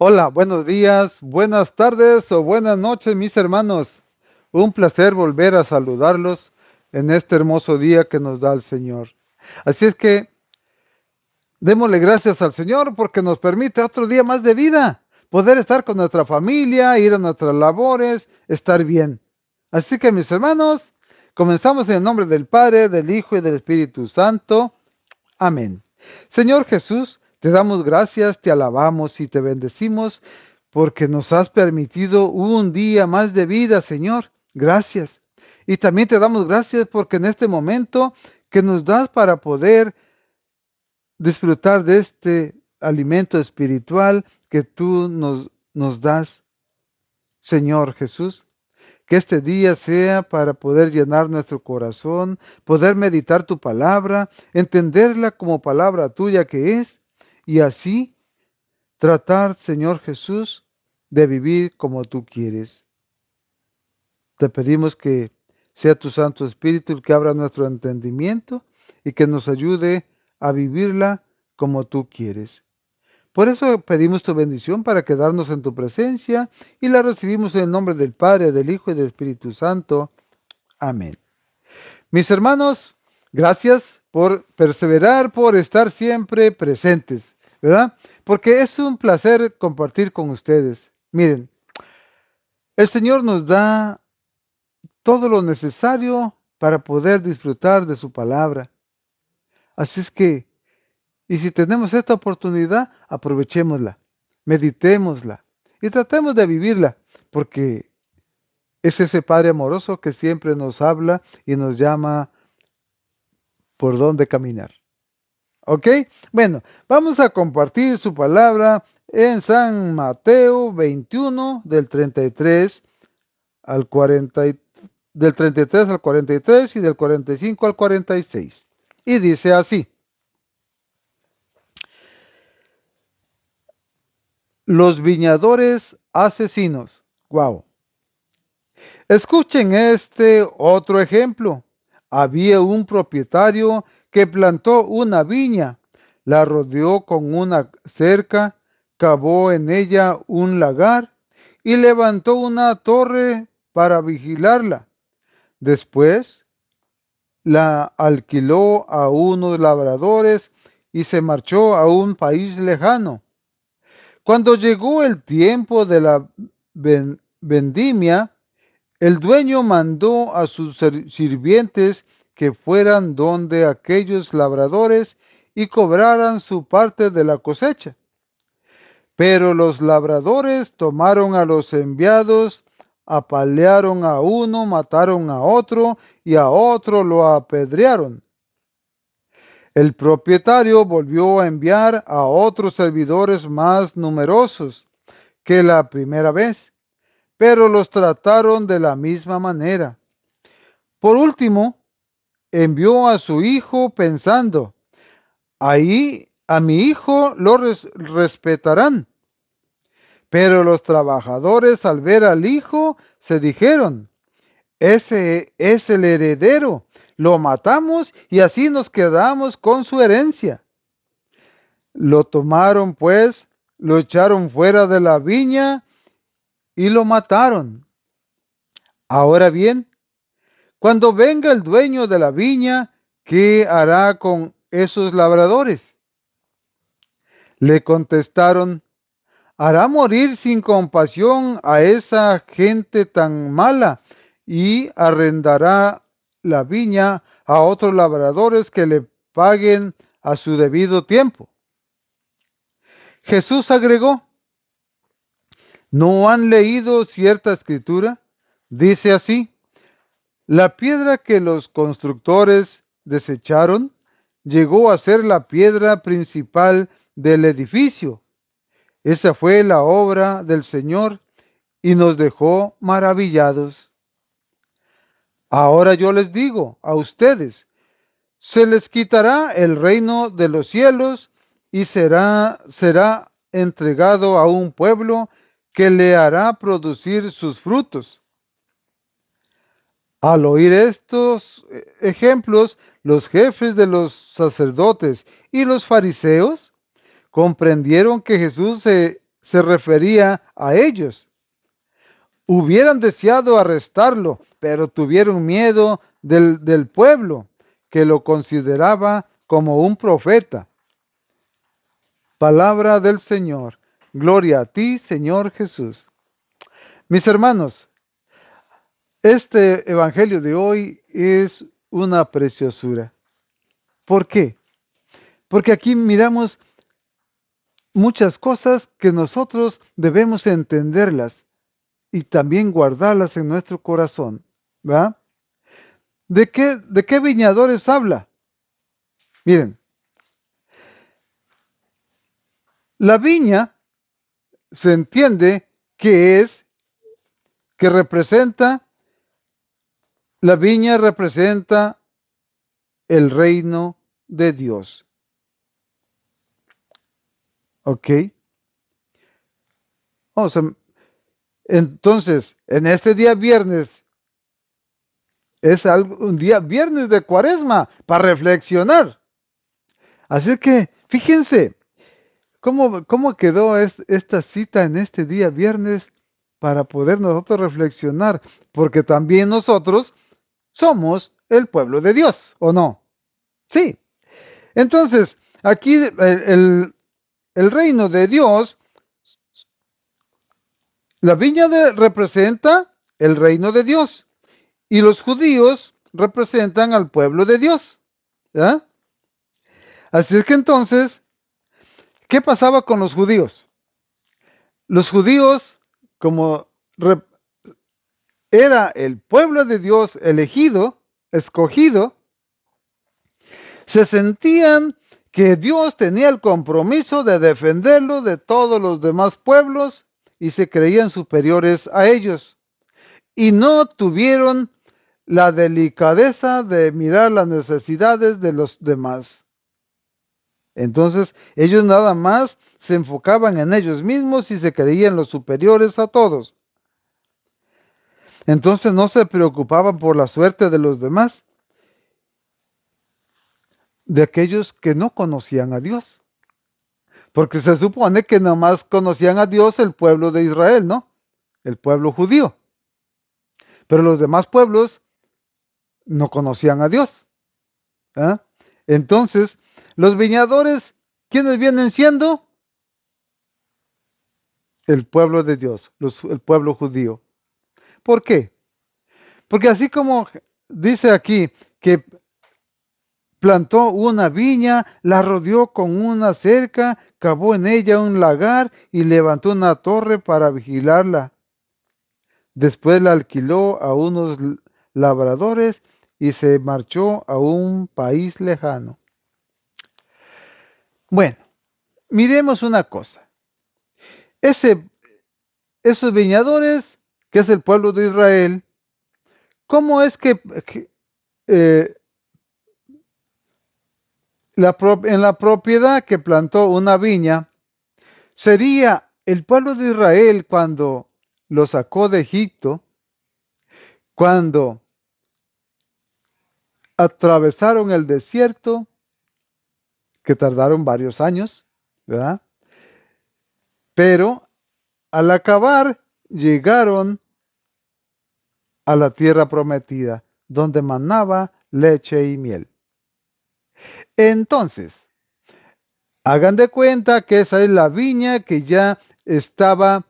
Hola, buenos días, buenas tardes o buenas noches, mis hermanos. Un placer volver a saludarlos en este hermoso día que nos da el Señor. Así es que démosle gracias al Señor porque nos permite otro día más de vida, poder estar con nuestra familia, ir a nuestras labores, estar bien. Así que, mis hermanos, comenzamos en el nombre del Padre, del Hijo y del Espíritu Santo. Amén. Señor Jesús, te damos gracias, te alabamos y te bendecimos porque nos has permitido un día más de vida, Señor. Gracias. Y también te damos gracias porque en este momento que nos das para poder disfrutar de este alimento espiritual que tú nos das, Señor Jesús. Que este día sea para poder llenar nuestro corazón, poder meditar tu palabra, entenderla como palabra tuya que es, y así tratar, Señor Jesús, de vivir como tú quieres. Te pedimos que sea tu Santo Espíritu el que abra nuestro entendimiento y que nos ayude a vivirla como tú quieres. Por eso pedimos tu bendición para quedarnos en tu presencia y la recibimos en el nombre del Padre, del Hijo y del Espíritu Santo. Amén. Mis hermanos, gracias por perseverar, por estar siempre presentes, ¿verdad? Porque es un placer compartir con ustedes. Miren, el Señor nos da todo lo necesario para poder disfrutar de su palabra. Así es que, y si tenemos esta oportunidad, aprovechémosla, meditémosla y tratemos de vivirla, porque es ese Padre amoroso que siempre nos habla y nos llama por dónde caminar. ¿Ok? Bueno, vamos a compartir su palabra en San Mateo 21, del 33 al 40, del 33 al 43 y del 45 al 46. Y dice así: los viñadores asesinos. Wow. Escuchen este otro ejemplo. Había un propietario que plantó una viña, la rodeó con una cerca, cavó en ella un lagar y levantó una torre para vigilarla. Después la alquiló a unos labradores y se marchó a un país lejano. Cuando llegó el tiempo de la vendimia, el dueño mandó a sus sirvientes que fueran donde aquellos labradores y cobraran su parte de la cosecha. Pero los labradores tomaron a los enviados, apalearon a uno, mataron a otro y a otro lo apedrearon. El propietario volvió a enviar a otros servidores más numerosos que la primera vez, pero los trataron de la misma manera. Por último, envió a su hijo pensando, ahí a mi hijo lo respetarán. Pero los trabajadores al ver al hijo se dijeron, ese es el heredero, lo matamos y así nos quedamos con su herencia. Lo tomaron pues, lo echaron fuera de la viña y lo mataron. Ahora bien, cuando venga el dueño de la viña, ¿qué hará con esos labradores? Le contestaron, hará morir sin compasión a esa gente tan mala y arrendará la viña a otros labradores que le paguen a su debido tiempo. Jesús agregó, ¿no han leído cierta escritura? Dice así, la piedra que los constructores desecharon llegó a ser la piedra principal del edificio. Esa fue la obra del Señor y nos dejó maravillados. Ahora yo les digo a ustedes, se les quitará el reino de los cielos y será entregado a un pueblo que le hará producir sus frutos. Al oír estos ejemplos, los jefes de los sacerdotes y los fariseos comprendieron que Jesús se se refería a ellos. Hubieran deseado arrestarlo, pero tuvieron miedo del pueblo, que lo consideraba como un profeta. Palabra del Señor. Gloria a ti, Señor Jesús. Mis hermanos, este evangelio de hoy es una preciosura. ¿Por qué? Porque aquí miramos muchas cosas que nosotros debemos entenderlas y también guardarlas en nuestro corazón. ¿Va? ¿De qué viñadores habla? Miren, la viña se entiende que representa, la viña representa el reino de Dios. ¿Ok? O sea, entonces, en este día viernes, es un día viernes de Cuaresma para reflexionar. Así que, fíjense, ¿cómo quedó esta cita en este día viernes para poder nosotros reflexionar? Porque también nosotros somos el pueblo de Dios, ¿o no? Sí. Entonces, aquí el reino de Dios, la viña representa el reino de Dios y los judíos representan al pueblo de Dios. ¿Ya? Así es que entonces, ¿qué pasaba con los judíos? Los judíos, como era el pueblo de Dios elegido, escogido, se sentían que Dios tenía el compromiso de defenderlo de todos los demás pueblos y se creían superiores a ellos. Y no tuvieron la delicadeza de mirar las necesidades de los demás. Entonces, ellos nada más se enfocaban en ellos mismos y se creían los superiores a todos. Entonces no se preocupaban por la suerte de los demás, de aquellos que no conocían a Dios. Porque se supone que nada más conocían a Dios el pueblo de Israel, ¿no? El pueblo judío. Pero los demás pueblos no conocían a Dios. ¿Ah? Entonces, los viñadores, ¿quiénes vienen siendo? El pueblo de Dios, el pueblo judío. ¿Por qué? Porque así como dice aquí que plantó una viña, la rodeó con una cerca, cavó en ella un lagar y levantó una torre para vigilarla. Después la alquiló a unos labradores y se marchó a un país lejano. Bueno, miremos una cosa. Ese, esos viñadores, que es el pueblo de Israel, ¿cómo es que eh, en la propiedad que plantó una viña, sería el pueblo de Israel cuando lo sacó de Egipto, cuando atravesaron el desierto, que tardaron varios años, ¿verdad? Pero al acabar llegaron a la tierra prometida, donde manaba leche y miel. Entonces, hagan de cuenta que esa es la viña que ya estaba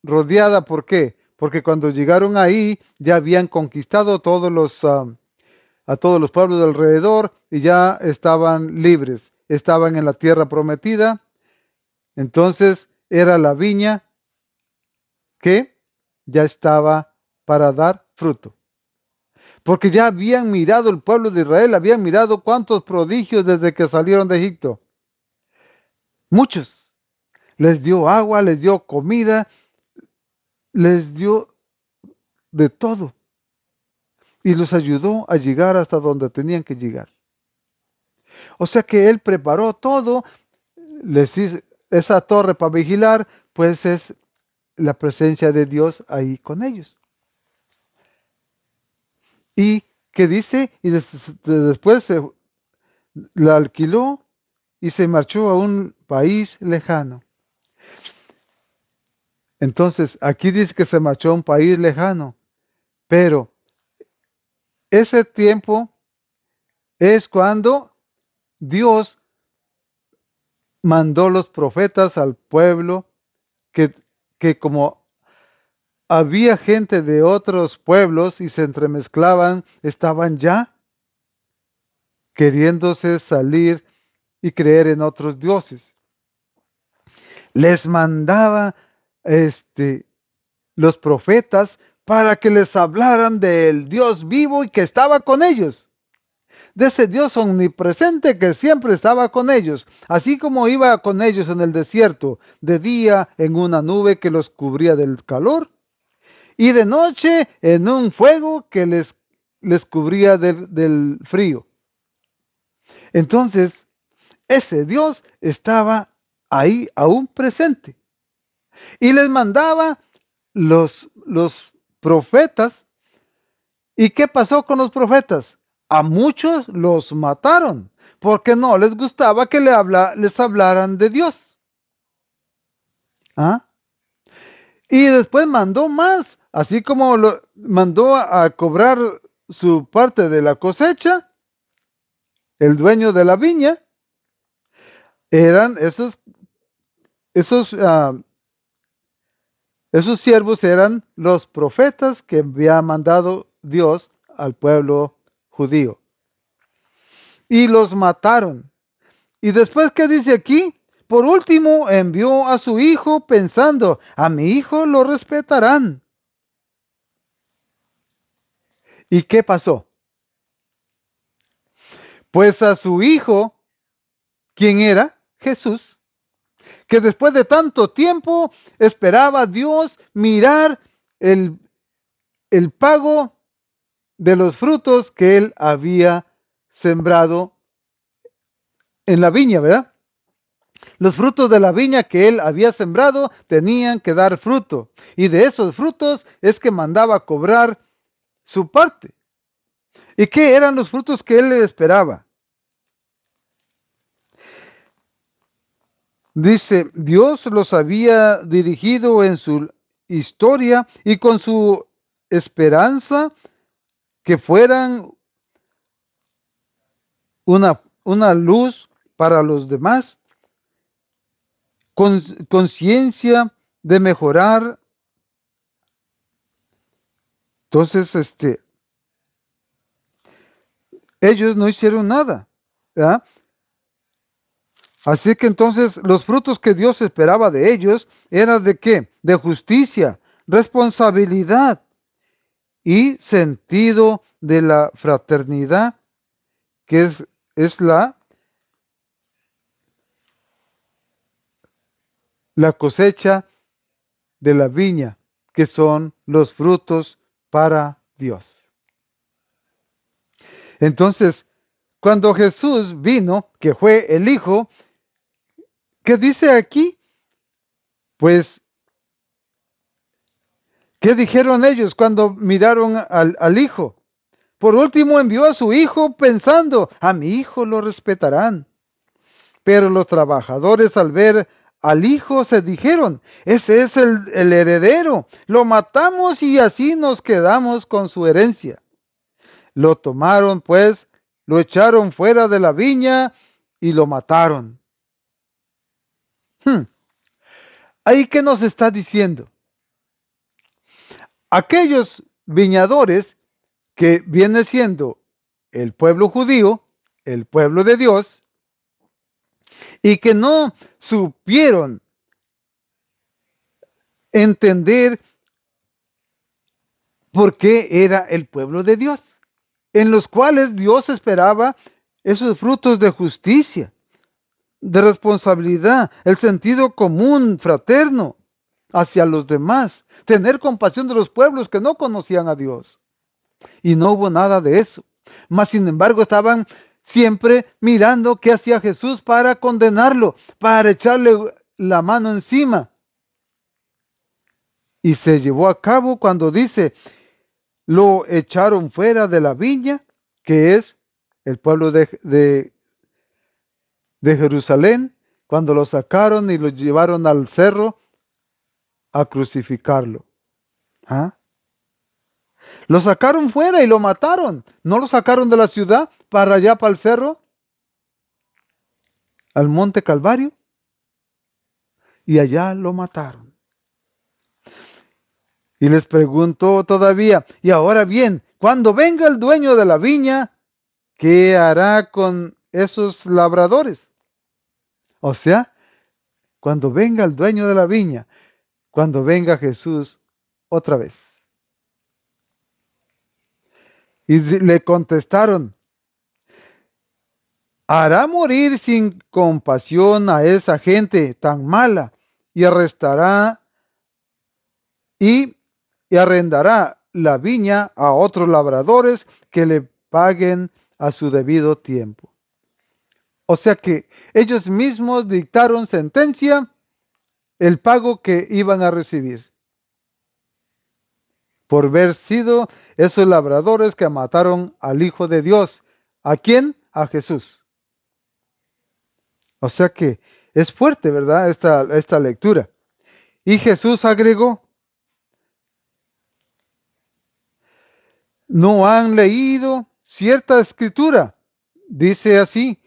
rodeada. ¿Por qué? Porque cuando llegaron ahí ya habían conquistado a todos los pueblos de alrededor y ya estaban libres, estaban en la tierra prometida. Entonces era la viña que ya estaba para dar fruto. Porque ya habían mirado el pueblo de Israel, habían mirado cuántos prodigios desde que salieron de Egipto. Muchos. Les dio agua, les dio comida, les dio de todo. Y los ayudó a llegar hasta donde tenían que llegar. O sea que Él preparó todo, les hizo esa torre para vigilar, pues es la presencia de Dios ahí con ellos. Y que dice, y después la alquiló y se marchó a un país lejano. Entonces, aquí dice que se marchó a un país lejano, pero ese tiempo es cuando Dios mandó los profetas al pueblo que, que como había gente de otros pueblos y se entremezclaban, estaban ya queriéndose salir y creer en otros dioses. Les mandaba los profetas para que les hablaran del Dios vivo y que estaba con ellos, de ese Dios omnipresente que siempre estaba con ellos, así como iba con ellos en el desierto, de día en una nube que los cubría del calor y de noche en un fuego que les cubría del frío. Entonces, ese Dios estaba ahí aún presente y les mandaba los profetas. ¿Y qué pasó con los profetas? A muchos los mataron porque no les gustaba que les hablaran de Dios. ¿Ah? Y después mandó más, así como mandó a cobrar su parte de la cosecha, el dueño de la viña, eran esos, ah, esos siervos eran los profetas que había mandado Dios al pueblo judío. Y los mataron. Y después, ¿qué dice aquí? Por último, envió a su hijo pensando, a mi hijo lo respetarán. ¿Y qué pasó? Pues a su hijo, ¿quién era? Jesús, que después de tanto tiempo esperaba a Dios mirar el, el pago de los frutos que él había sembrado en la viña, ¿verdad? Los frutos de la viña que él había sembrado tenían que dar fruto. Y de esos frutos es que mandaba a cobrar su parte. ¿Y qué eran los frutos que él le esperaba? Dice, Dios los había dirigido en su historia y con su esperanza que fueran una luz para los demás, con conciencia de mejorar. Entonces, ellos no hicieron nada, ¿verdad? Así que entonces los frutos que Dios esperaba de ellos eran de qué? De justicia, responsabilidad y sentido de la fraternidad, que es la cosecha de la viña, que son los frutos para Dios. Entonces, cuando Jesús vino, que fue el Hijo, ¿qué dice aquí? Pues, ¿qué dijeron ellos cuando miraron al Hijo? Por último envió a su hijo pensando, a mi hijo lo respetarán. Pero los trabajadores al ver al hijo se dijeron, ese es el heredero, lo matamos y así nos quedamos con su herencia. Lo tomaron pues, lo echaron fuera de la viña y lo mataron. ¿Ahí qué nos está diciendo? Aquellos viñadores que viene siendo el pueblo judío, el pueblo de Dios, y que no supieron entender por qué era el pueblo de Dios, en los cuales Dios esperaba esos frutos de justicia, de responsabilidad, el sentido común, fraterno, hacia los demás, tener compasión de los pueblos que no conocían a Dios. Y no hubo nada de eso. Mas, sin embargo, estaban siempre mirando qué hacía Jesús para condenarlo, para echarle la mano encima. Y se llevó a cabo cuando dice, lo echaron fuera de la viña, que es el pueblo de Jerusalén, cuando lo sacaron y lo llevaron al cerro, a crucificarlo. ¿Ah? Lo sacaron fuera y lo mataron. ¿No lo sacaron de la ciudad para allá, para el cerro, al monte Calvario? Y allá lo mataron. Y les preguntó todavía, y ahora bien, cuando venga el dueño de la viña, ¿qué hará con esos labradores? O sea, cuando venga el dueño de la viña, cuando venga Jesús otra vez. Y le contestaron, hará morir sin compasión a esa gente tan mala y arrestará y, y arrendará la viña a otros labradores que le paguen a su debido tiempo. O sea que ellos mismos dictaron sentencia el pago que iban a recibir por haber sido esos labradores que mataron al Hijo de Dios. ¿A quién? A Jesús. O sea que es fuerte, ¿verdad? Esta lectura. Y Jesús agregó, ¿no han leído cierta escritura? Dice así,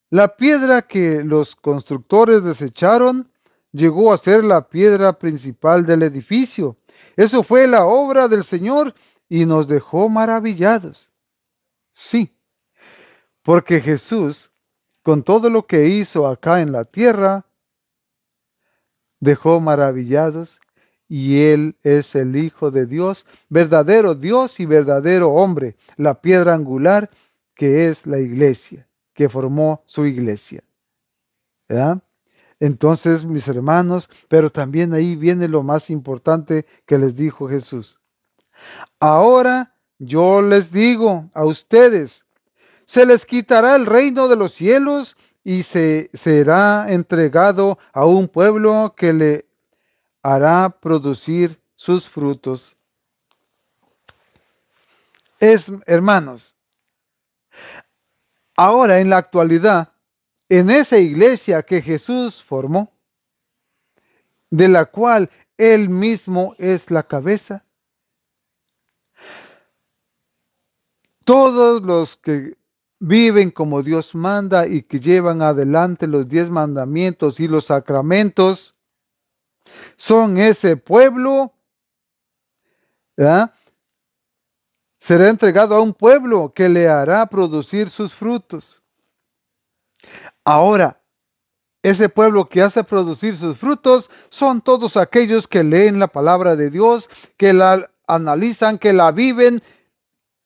la piedra que los constructores desecharon llegó a ser la piedra principal del edificio. Eso fue la obra del Señor y nos dejó maravillados. Sí, porque Jesús, con todo lo que hizo acá en la tierra, dejó maravillados y Él es el Hijo de Dios y verdadero hombre, la piedra angular que es la iglesia, que formó su iglesia. ¿Verdad? Entonces, mis hermanos, pero también ahí viene lo más importante que les dijo Jesús. Ahora yo les digo a ustedes, se les quitará el reino de los cielos y se será entregado a un pueblo que le hará producir sus frutos. Hermanos, ahora en la actualidad, en esa iglesia que Jesús formó, de la cual Él mismo es la cabeza, todos los que viven como Dios manda y que llevan adelante los 10 mandamientos y los sacramentos, son ese pueblo, ¿verdad? Será entregado a un pueblo que le hará producir sus frutos. Ahora, ese pueblo que hace producir sus frutos son todos aquellos que leen la palabra de Dios, que la analizan, que la viven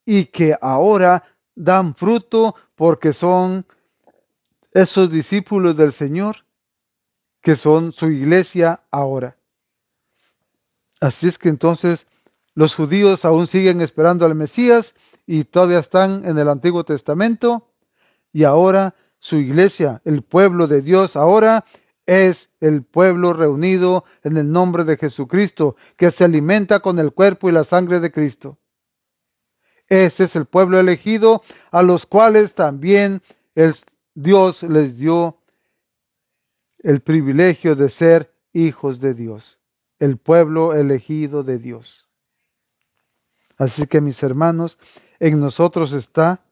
y que ahora dan fruto porque son esos discípulos del Señor, que son su iglesia ahora. Así es que entonces los judíos aún siguen esperando al Mesías y todavía están en el Antiguo Testamento y ahora su iglesia, el pueblo de Dios ahora es el pueblo reunido en el nombre de Jesucristo, que se alimenta con el cuerpo y la sangre de Cristo. Ese es el pueblo elegido a los cuales también Dios les dio el privilegio de ser hijos de Dios, el pueblo elegido de Dios. Así que mis hermanos, en nosotros está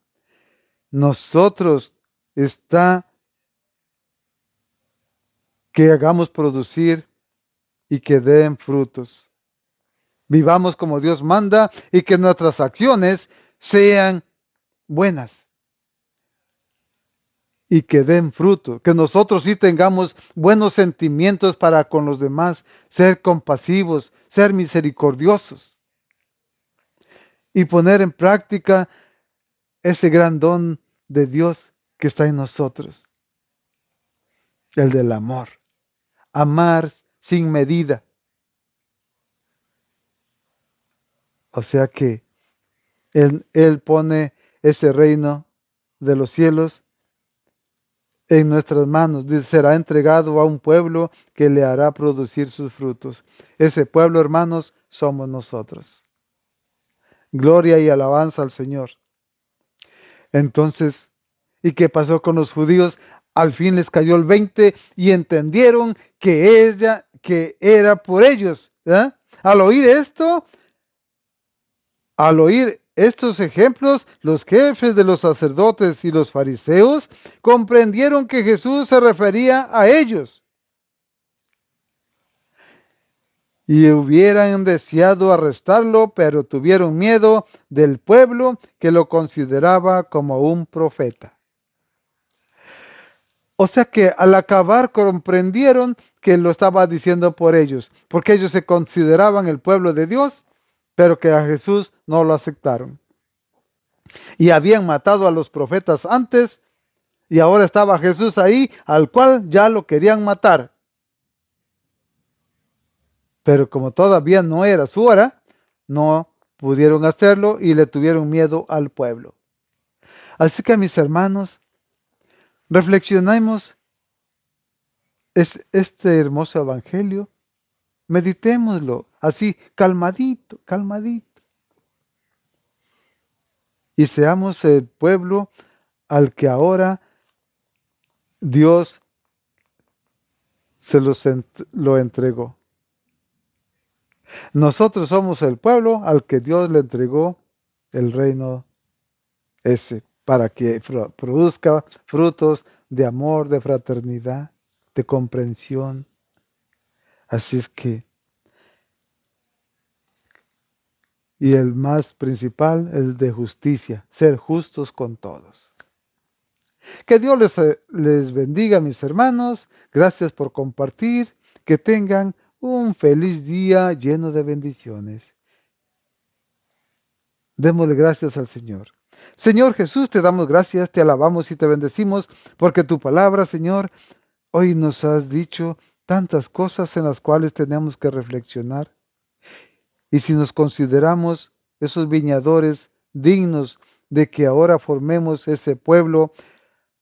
que hagamos producir y que den frutos. Vivamos como Dios manda y que nuestras acciones sean buenas y que den fruto, que nosotros sí tengamos buenos sentimientos para con los demás, ser compasivos, ser misericordiosos y poner en práctica ese gran don de Dios que está en nosotros, el del amor, amar sin medida. O sea que Él pone ese reino de los cielos en nuestras manos. Dice, será entregado a un pueblo que le hará producir sus frutos. Ese pueblo, hermanos, somos nosotros. Gloria y alabanza al Señor. Entonces, ¿y qué pasó con los judíos? Al fin les cayó el 20 y entendieron que era por ellos ¿eh? Al oír esto, al oír estos ejemplos, los jefes de los sacerdotes y los fariseos comprendieron que Jesús se refería a ellos y hubieran deseado arrestarlo, pero tuvieron miedo del pueblo que lo consideraba como un profeta. O sea que al acabar comprendieron que lo estaba diciendo por ellos, porque ellos se consideraban el pueblo de Dios, pero que a Jesús no lo aceptaron. Y habían matado a los profetas antes, y ahora estaba Jesús ahí, al cual ya lo querían matar. Pero como todavía no era su hora, no pudieron hacerlo y le tuvieron miedo al pueblo. Así que mis hermanos, reflexionemos este hermoso evangelio, meditémoslo así, calmadito, calmadito, y seamos el pueblo al que ahora Dios lo entregó. Nosotros somos el pueblo al que Dios le entregó el reino ese, para que produzca frutos de amor, de fraternidad, de comprensión. Así es que, y el más principal, el de justicia, ser justos con todos. Que Dios les bendiga, mis hermanos. Gracias por compartir. Que tengan un feliz día lleno de bendiciones. Démosle gracias al Señor. Señor Jesús, te damos gracias, te alabamos y te bendecimos, porque tu palabra, Señor, hoy nos has dicho tantas cosas en las cuales tenemos que reflexionar. Y si nos consideramos esos viñadores dignos de que ahora formemos ese pueblo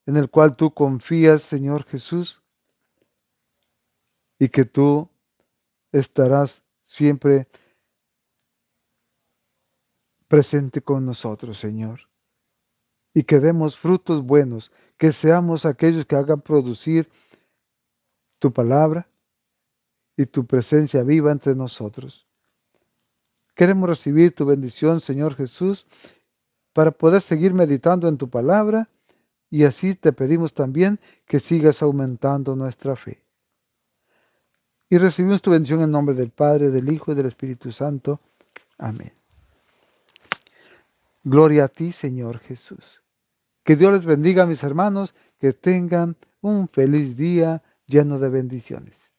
en el cual tú confías, Señor Jesús, y que tú estarás siempre presente con nosotros, Señor, y que demos frutos buenos, que seamos aquellos que hagan producir tu palabra y tu presencia viva entre nosotros. Queremos recibir tu bendición, Señor Jesús, para poder seguir meditando en tu palabra, y así te pedimos también que sigas aumentando nuestra fe. Y recibimos tu bendición en nombre del Padre, del Hijo y del Espíritu Santo. Amén. Gloria a ti, Señor Jesús. Que Dios les bendiga, mis hermanos, que tengan un feliz día lleno de bendiciones.